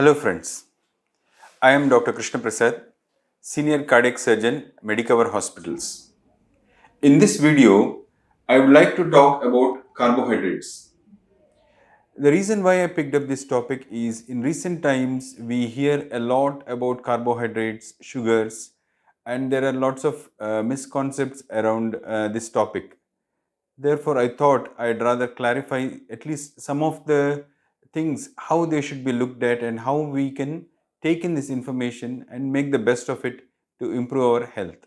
Hello friends, I am Dr. Krishna Prasad, Senior Cardiac Surgeon, Medicover Hospitals. In this video, I would like to talk about carbohydrates. The reason why I picked up this topic is in recent times we hear a lot about carbohydrates, sugars, and there are lots of misconceptions around this topic. Therefore, I thought I'd rather clarify at least some of the things, how they should be looked at, and how we can take in this information and make the best of it to improve our health.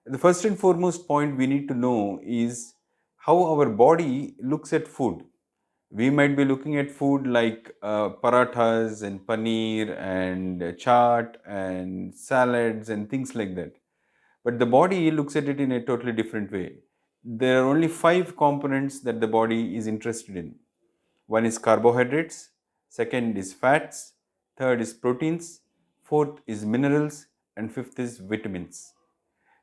The first and foremost point we need to know is how our body looks at food. We might be looking at food like parathas and paneer and chaat and salads and things like that. But the body looks at it in a totally different way. There are only five components that the body is interested in. One is carbohydrates, second is fats, third is proteins, fourth is minerals, and fifth is vitamins.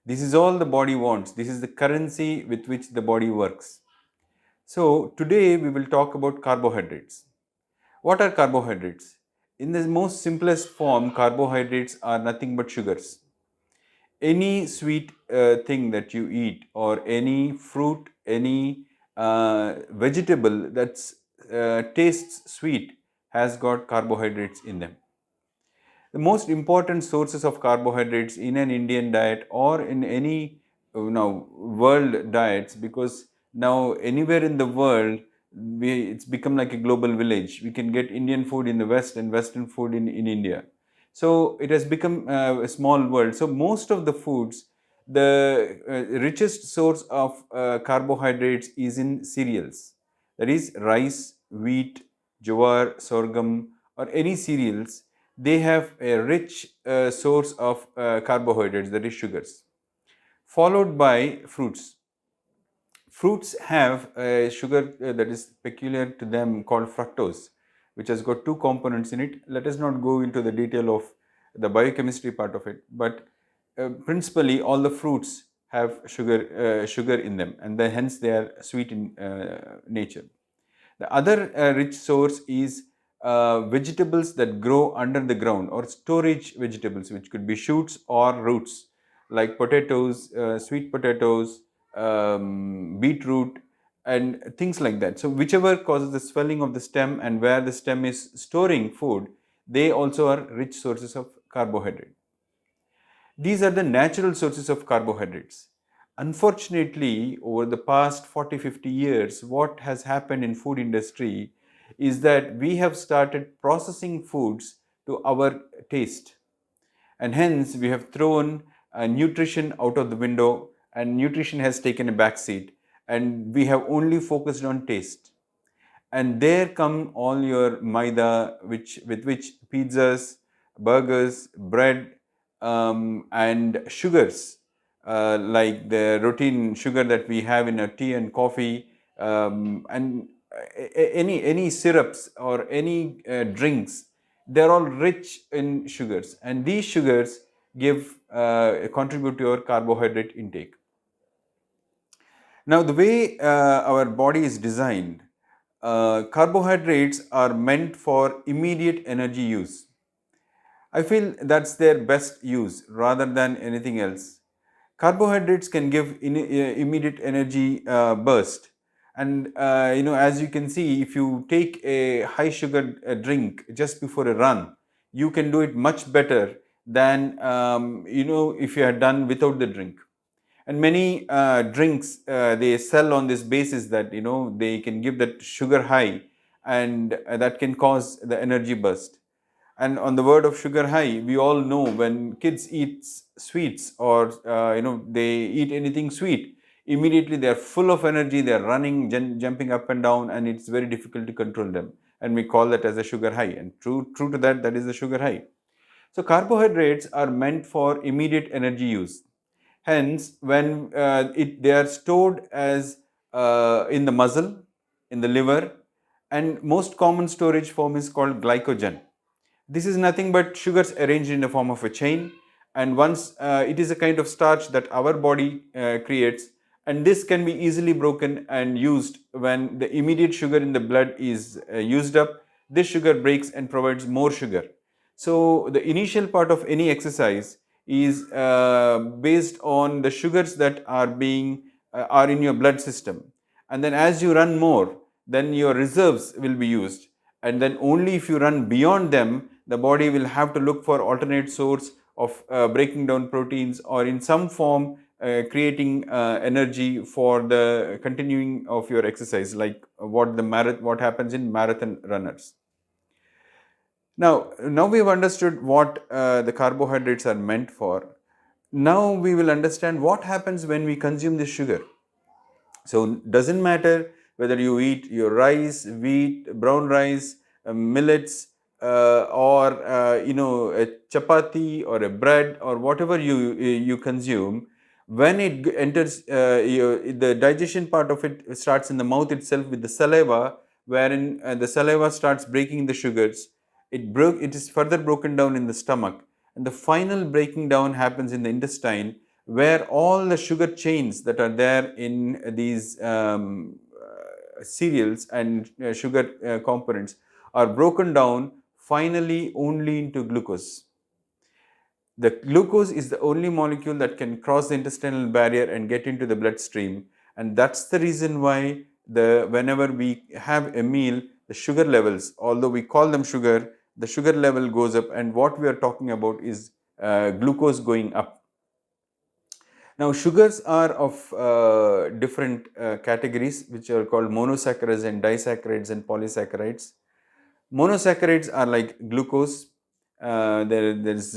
This is all the body wants. This is the currency with which the body works. So, today we will talk about carbohydrates. What are carbohydrates? In the most simplest form, carbohydrates are nothing but sugars. Any sweet thing that you eat, or any fruit, any vegetable that tastes sweet, has got carbohydrates in them. The most important sources of carbohydrates in an Indian diet or in any world diets, because now anywhere in the world it's become like a global village. We can get Indian food in the West and Western food in India. So it has become a small world. So most of the foods, the richest source of carbohydrates is in cereals. That is rice, wheat, jowar, sorghum, or any cereals. They have a rich source of carbohydrates, that is sugars, followed by fruits. Fruits have a sugar that is peculiar to them called fructose, which has got two components in it. Let us not go into the detail of the biochemistry part of it, but principally all the fruits have sugar in them, and hence they are sweet in nature. The other rich source is vegetables that grow under the ground, or storage vegetables, which could be shoots or roots, like potatoes, sweet potatoes, beetroot, and things like that. So, whichever causes the swelling of the stem and where the stem is storing food, they also are rich sources of carbohydrate. These are the natural sources of carbohydrates. Unfortunately, over the past 40-50 years, what has happened in food industry is that we have started processing foods to our taste, and hence we have thrown nutrition out of the window, and nutrition has taken a back seat, and we have only focused on taste. And there come all your maida, with which pizzas, burgers, bread, and sugars, like the routine sugar that we have in our tea and coffee, and any syrups or any drinks, they're all rich in sugars, and these sugars contribute to your carbohydrate intake. Now, the way our body is designed, carbohydrates are meant for immediate energy use. I feel that's their best use rather than anything else. Carbohydrates can give immediate energy burst, and as you can see, if you take a high sugar drink just before a run, you can do it much better than if you had done without the drink. And many drinks, they sell on this basis that they can give that sugar high, and that can cause the energy burst. And on the word of sugar high, we all know when kids eat sweets, or they eat anything sweet, immediately they are full of energy, they are running, jumping up and down, and it's very difficult to control them, and we call that as a sugar high. And true to that, that is the sugar high. So carbohydrates are meant for immediate energy use. Hence, when they are stored as in the muscle, in the liver, and most common storage form is called glycogen. This is nothing but sugars arranged in the form of a chain, and once it is a kind of starch that our body creates, and this can be easily broken and used when the immediate sugar in the blood is used up. this sugar breaks and provides more sugar. So the initial part of any exercise is based on the sugars that are in your blood system, and then as you run more, then your reserves will be used, and then only if you run beyond them, the body will have to look for alternate source of breaking down proteins, or in some form creating energy for the continuing of your exercise, like what happens in marathon runners. Now we have understood what the carbohydrates are meant for. Now we will understand what happens when we consume this sugar. So doesn't matter whether you eat your rice, wheat, brown rice, millets, or a chapati or a bread or whatever you consume. When it enters, the digestion part of it starts in the mouth itself with the saliva, wherein the saliva starts breaking the sugars. It is further broken down in the stomach, and the final breaking down happens in the intestine, where all the sugar chains that are there in these cereals and sugar components are broken down finally only into glucose. The glucose is the only molecule that can cross the intestinal barrier and get into the bloodstream, and that's the reason why whenever we have a meal, the sugar levels, although we call them sugar, the sugar level goes up, and what we are talking about is glucose going up. Now, sugars are of different categories, which are called monosaccharides and disaccharides and polysaccharides. Monosaccharides are like glucose. There's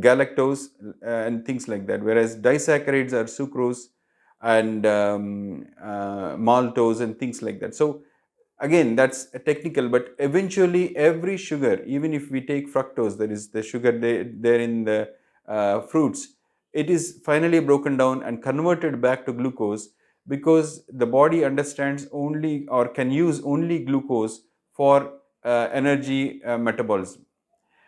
galactose and things like that. Whereas disaccharides are sucrose and maltose and things like that. So again, that's technical, but eventually every sugar, even if we take fructose, that is the sugar there in the fruits, it is finally broken down and converted back to glucose, because the body understands only or can use only glucose for energy metabolism.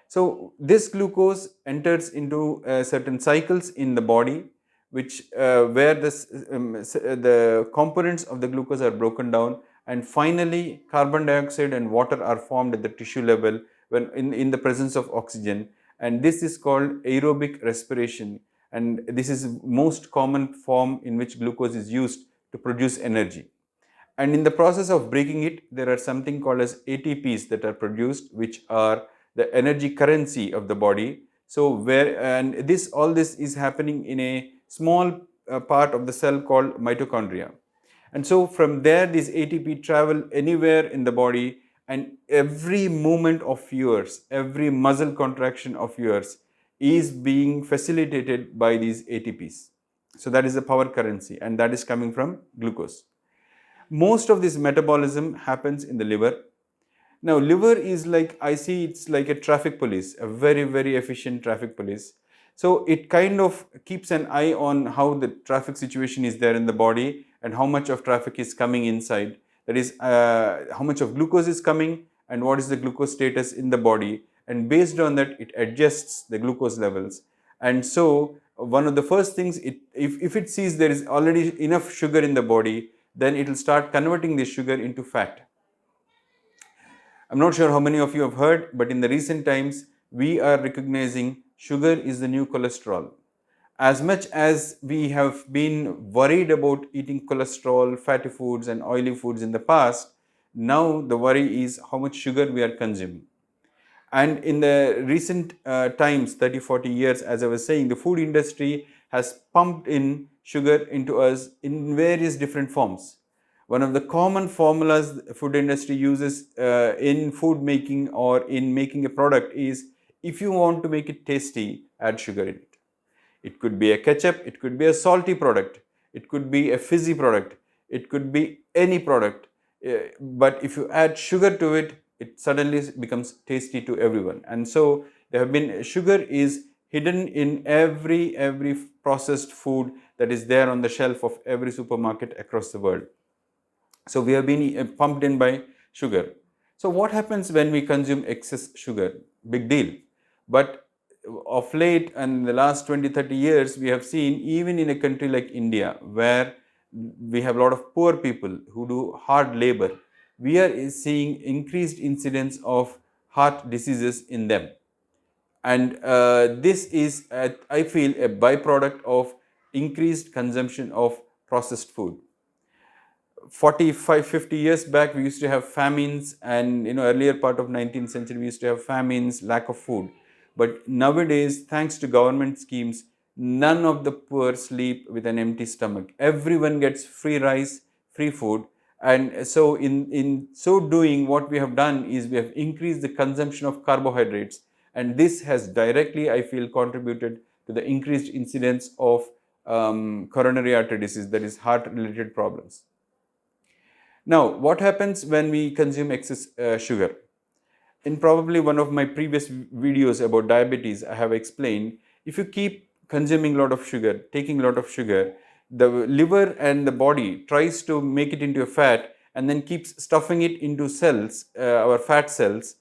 So this glucose enters into certain cycles in the body, which where the components of the glucose are broken down, and finally carbon dioxide and water are formed at the tissue level when in the presence of oxygen, and this is called aerobic respiration, and this is most common form in which glucose is used to produce energy. And in the process of breaking it, there are something called as ATPs that are produced, which are the energy currency of the body. So all this is happening in a small part of the cell called mitochondria. And so from there, these ATP travel anywhere in the body, and every movement of yours, every muscle contraction of yours is being facilitated by these ATPs. So that is the power currency, and that is coming from glucose. Most of this metabolism happens in the liver. Now, liver is like, I see it's like a traffic police, a very, very efficient traffic police. So it kind of keeps an eye on how the traffic situation is there in the body and how much of traffic is coming inside. That is, how much of glucose is coming and what is the glucose status in the body. And based on that, it adjusts the glucose levels. And so one of the first things, if it sees there is already enough sugar in the body, then it will start converting this sugar into fat. I'm not sure how many of you have heard, but in the recent times, we are recognizing sugar is the new cholesterol. As much as we have been worried about eating cholesterol, fatty foods, and oily foods in the past, now the worry is how much sugar we are consuming. And in the recent times, 30-40 years, as I was saying, the food industry has pumped in sugar into us in various different forms. One of the common formulas the food industry uses in food making or in making a product is, if you want to make it tasty, add sugar in it. It could be a ketchup, it could be a salty product, it could be a fizzy product, it could be any product. But if you add sugar to it, it suddenly becomes tasty to everyone. And so there have been, sugar is hidden in every processed food that is there on the shelf of every supermarket across the world. So we have been pumped in by sugar. So what happens when we consume excess sugar? Big deal. But of late and the last 20-30 years, we have seen, even in a country like India, where we have a lot of poor people who do hard labor. We are seeing increased incidence of heart diseases in them. And this is, I feel, a byproduct of increased consumption of processed food. 45, 50 years back, we used to have famines, and earlier part of 19th century we used to have famines, lack of food. But nowadays, thanks to government schemes, none of the poor sleep with an empty stomach. Everyone gets free rice, free food. And so in so doing, what we have done is we have increased the consumption of carbohydrates, and this has directly, I feel, contributed to the increased incidence of coronary artery disease, that is heart related problems. Now, what happens when we consume excess sugar? In probably one of my previous videos about diabetes, I have explained, if you keep consuming a lot of sugar, taking a lot of sugar, the liver and the body tries to make it into a fat and then keeps stuffing it into cells, our fat cells,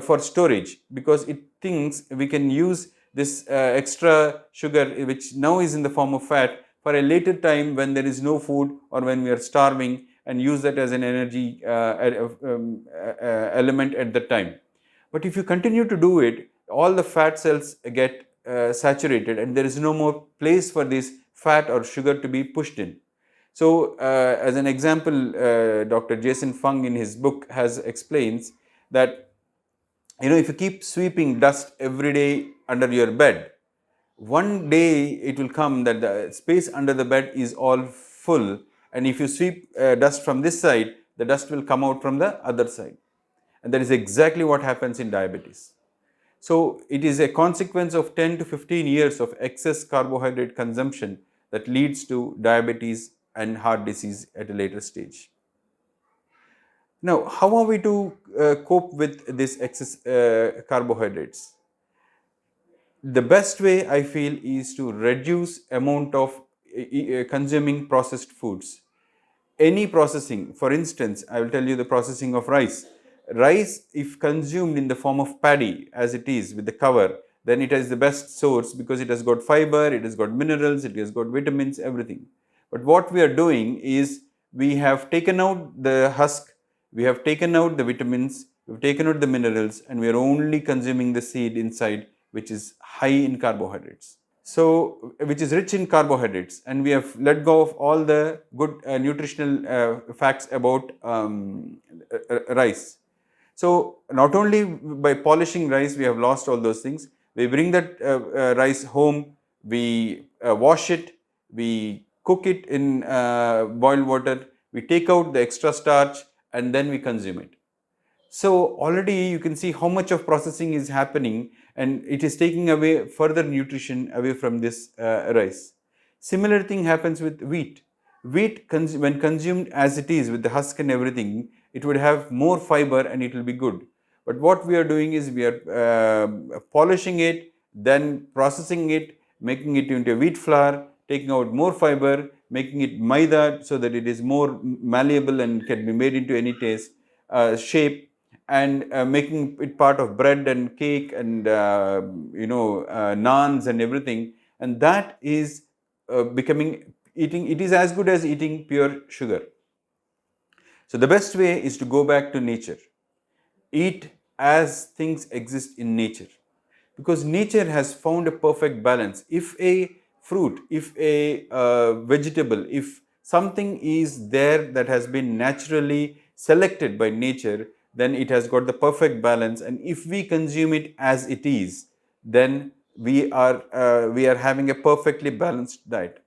for storage, because it thinks we can use this extra sugar, which now is in the form of fat, for a later time when there is no food or when we are starving, and use that as an energy element at the time. But if you continue to do it, all the fat cells get saturated, and there is no more place for this fat or sugar to be pushed in. So, as an example, Dr. Jason Fung in his book has explains that if you keep sweeping dust every day under your bed, one day it will come that the space under the bed is all full, and if you sweep dust from this side, the dust will come out from the other side. And that is exactly what happens in diabetes. So it is a consequence of 10 to 15 years of excess carbohydrate consumption that leads to diabetes and heart disease at a later stage. Now, how are we to cope with this excess carbohydrates? The best way, I feel, is to reduce amount of consuming processed foods. Any processing, for instance, I will tell you the processing of rice. Rice, if consumed in the form of paddy as it is with the cover, then it is the best source because it has got fiber, it has got minerals, it has got vitamins, everything. But what we are doing is we have taken out the husk, we have taken out the vitamins, we have taken out the minerals, and we are only consuming the seed inside, which is high in carbohydrates. So, which is rich in carbohydrates, and we have let go of all the good nutritional facts about rice. So, not only by polishing rice, we have lost all those things. We bring that rice home, we wash it, we cook it in boiled water, we take out the extra starch, and then we consume it. So already you can see how much of processing is happening, and it is taking away further nutrition away from this rice. Similar thing happens with wheat. Wheat, when consumed as it is with the husk and everything, it would have more fiber and it will be good. But what we are doing is we are polishing it, then processing it, making it into a wheat flour, taking out more fiber, making it maida so that it is more malleable and can be made into any taste, shape, and making it part of bread and cake and naans and everything. And that is becoming eating. It is as good as eating pure sugar. So the best way is to go back to nature. Eat as things exist in nature, because nature has found a perfect balance. If a fruit, if a vegetable, if something is there that has been naturally selected by nature, then it has got the perfect balance, and if we consume it as it is, then we are having a perfectly balanced diet.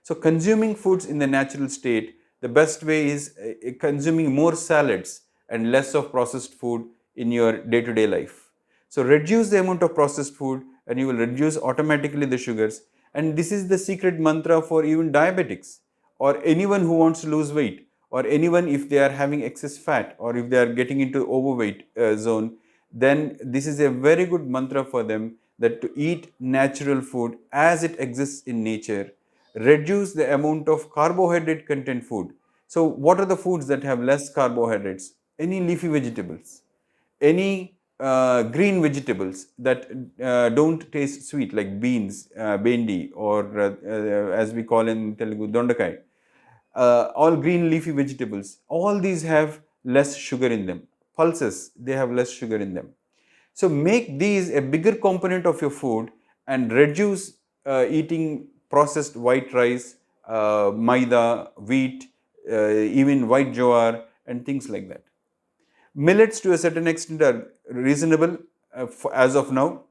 So consuming foods in the natural state, the best way is consuming more salads and less of processed food in your day-to-day life. So reduce the amount of processed food and you will reduce automatically the sugars. And this is the secret mantra for even diabetics or anyone who wants to lose weight, or anyone if they are having excess fat or if they are getting into overweight zone, then this is a very good mantra for them, that to eat natural food as it exists in nature, reduce the amount of carbohydrate content food. So what are the foods that have less carbohydrates? Any leafy vegetables, any green vegetables that don't taste sweet, like beans, bendi, or as we call in Telugu, dondakai. all green leafy vegetables, all these have less sugar in them. Pulses, they have less sugar in them. So make these a bigger component of your food and reduce eating processed white rice, maida, wheat, even white jowar, and things like that. Millets to a certain extent are reasonable as of now,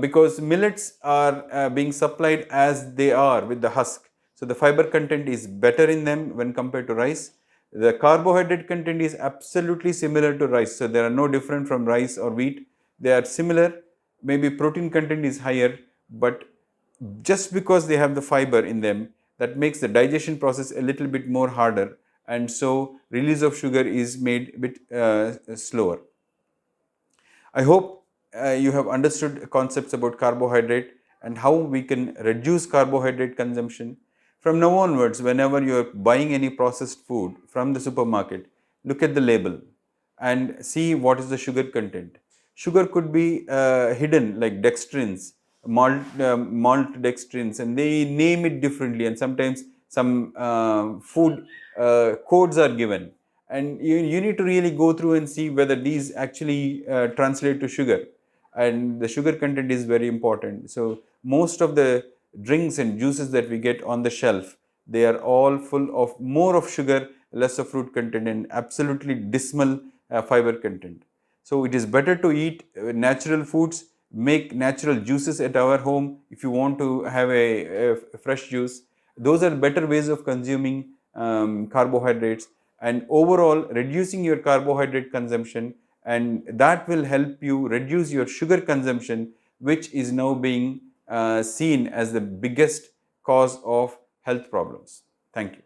because millets are being supplied as they are with the husk. So the fiber content is better in them when compared to rice. The carbohydrate content is absolutely similar to rice. So they are no different from rice or wheat. They are similar. Maybe protein content is higher, but just because they have the fiber in them, that makes the digestion process a little bit more harder, and so release of sugar is made a bit slower. I hope you have understood concepts about carbohydrate and how we can reduce carbohydrate consumption. From now onwards, whenever you are buying any processed food from the supermarket, look at the label and see what is the sugar content. Sugar could be hidden like dextrins, malt dextrins, and they name it differently. And sometimes some food codes are given, and you need to really go through and see whether these actually translate to sugar, and the sugar content is very important. So most of the drinks and juices that we get on the shelf, they are all full of more of sugar, less of fruit content, and absolutely dismal fiber content. So it is better to eat natural foods, make natural juices at our home if you want to have a fresh juice. Those are better ways of consuming carbohydrates, and overall reducing your carbohydrate consumption, and that will help you reduce your sugar consumption, which is now being seen as the biggest cause of health problems. Thank you.